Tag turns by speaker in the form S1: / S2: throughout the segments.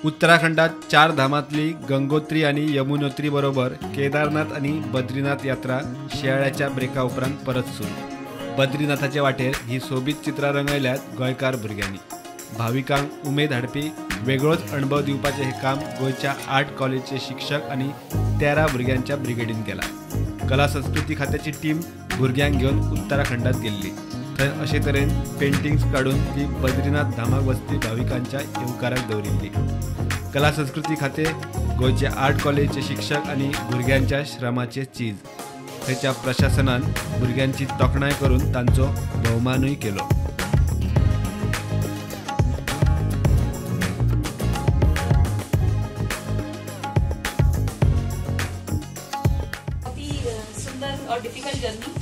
S1: उत्तराखंडात चार धामातली गंगोत्री आणि यमुनोत्री बरोबर केदारनाथ आणि बद्रीनाथ यात्रा शियाळ्याच्या ब्रेका उपरांत परत सुरू। बद्रीनाथाच्या वाटेर ही सोबीत चित्रां रंगयल्यात गोंयकार भुरग्यांनी। भाविकांक उमेद हाडपी वेगळोच अणभव दिवपाचें हे काम गोंयच्या आर्ट कॉलेजचे शिक्षक आणि 13 भुरग्यांच्या ब्रिगेडीन केला। कला संस्कृती खात्याची टीम भुरग्यांक घेवन उत्तराखंडात गेल्ली। थंय अशे तरेन पेंटिंग्स काढून ती बद्रीनाथ धामाक वचपी भाविकांच्या येवकाराक दवरिल्ली। कला संस्कृती खाते गोंयचे आर्ट कॉलेजचे शिक्षक आणि भुरग्यांच्या श्रमाचे चीज। थंयच्या प्रशासनान भुरग्यांची तोखणाय करून तांचो भोवमानूय केलो।
S2: सुंदर और डिफिकल्ट जर्नी,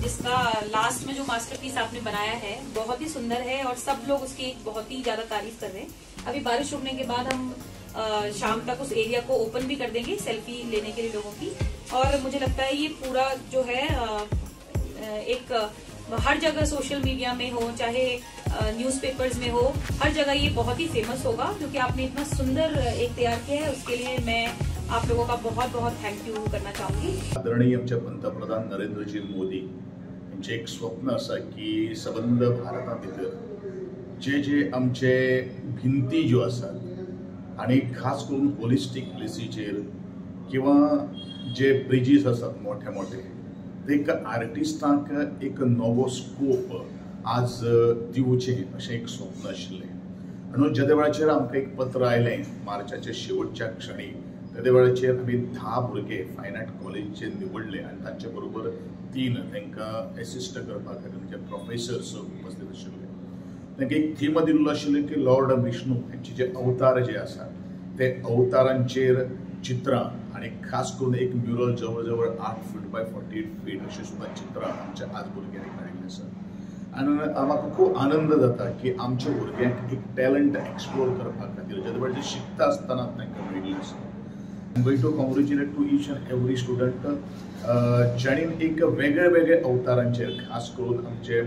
S2: जिसका लास्ट में जो मास्टरपीस आपने बनाया है बहुत ही सुंदर है और सब लोग उसकी बहुत ही ज्यादा तारीफ कर रहे हैं। अभी बारिश रुकने के बाद हम शाम तक उस एरिया को ओपन भी कर देंगे सेल्फी लेने के लिए लोगों की। और मुझे लगता है ये पूरा जो है एक हर जगह सोशल मीडिया में हो चाहे न्यूज़पेपर्स में हो, हर जगह ये बहुत ही फेमस होगा, क्योंकि आपने इतना सुंदर एक तैयार किया है। उसके लिए मैं आप लोगों का बहुत बहुत थँक यू करना चाहूंगी।
S3: आदरणीय आमचे पंतप्रधान नरेंद्रजी मोदी यांचे एक स्वप्न असा की सबंद भारता भितर जे आमचे भिंती ज्यो आसात आणि खास करून होलिस्टिक प्लेसीचेर किंवा जे ब्रिजीस आसात मोठे मोठे, एक आर्टिस्टांक एक नवो स्कोप आज दिवचें अशें एक स्वप्न आशिल्लें। म्हणून ज्या वेळाचेर आमकां एक पत्र आयलें मार्चाच्या शेवटच्या क्षणी, त्या वेळाचेर आमी 10 भुरगे फायन आर्ट कॉलेजचे निवडले आणि तांचे बरोबर 3 तांकां एसिस्ट करपा खातीर म्हणजे प्रोफेसर्स उपस्थित आशिल्ले। तांकां एक थीम दिल्लो आशिल्लो की लॉर्ड विष्णू हांचे जे अवतार जे आसात ते अवतारांचेर चित्रां आणि खास करून एक म्युरल जवळ जवळ 8 फीट बाय 48 फीट अशी सुद्धा चित्रां आमच्या आज भुरग्यांनी काडिल्ली आसात। आणि म्हाका खूब आनंद जाता की आमच्या भुरग्यांक एक टॅलंट एक्सप्लोर करपा खातीर जे वेळार शिकता आसतना तांकां मेळिल्लें आसा। I'm going to congratulate to each and every student ज्यांनी एक वेगळे वेगळे अवतारांचेर खास करून आमचे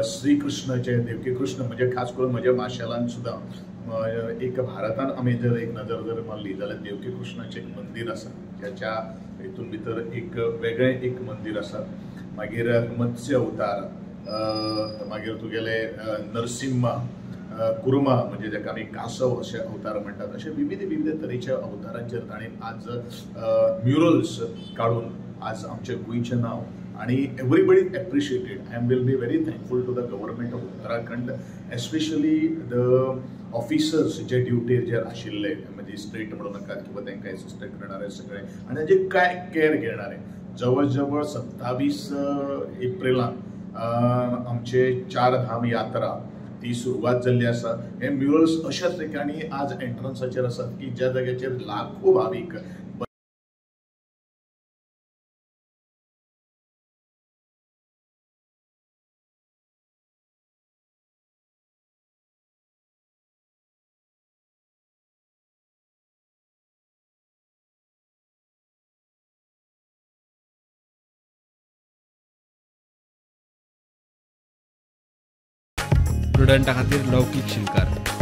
S3: श्री कृष्णाचे देवकी कृष्ण म्हणजे खास करून म्हज्या माशेलान सुद्धा एक भारतान आमी जर एक नजर जर मारली जाल्यार देवकी कृष्णाचें एक मंदिर आसा, ज्याच्या हितून भितर एक वेगळें एक मंदिर आसा। मागीर मत्स्य अवतार, मागीर तुगेले नरसिंहा कुर्मा म्हणजे जाका आमी कासव अशे अवतार म्हणटात, अशे विविध विविध तरेच्या अवतारांचेर ताणें आज म्युरल्स काडून आज आमचे गोंयचें नांव आणि everybody appreciated. I am will be very thankful to the government of Uttarakhand, especially the officers जे ड्युटीर जे आशिल्ले, मॅजिस्ट्रेट म्हणू नाकात किंवा तांकां एसिस्टंट करणारे सगळे आणि ताजे काय केअर घेणारे। जवळ जवळ 27 एप्रिलाक आमचे 4 धाम यात्रा ती सुरुवात जाल्ली आसा। हे म्युरल्स अशाच ठिकाणी आज एंट्रन्साचेर आसात की ज्या जाग्याचेर लाखो भाविक
S1: स्टुडंटा खातीर लौकीक शिलकार।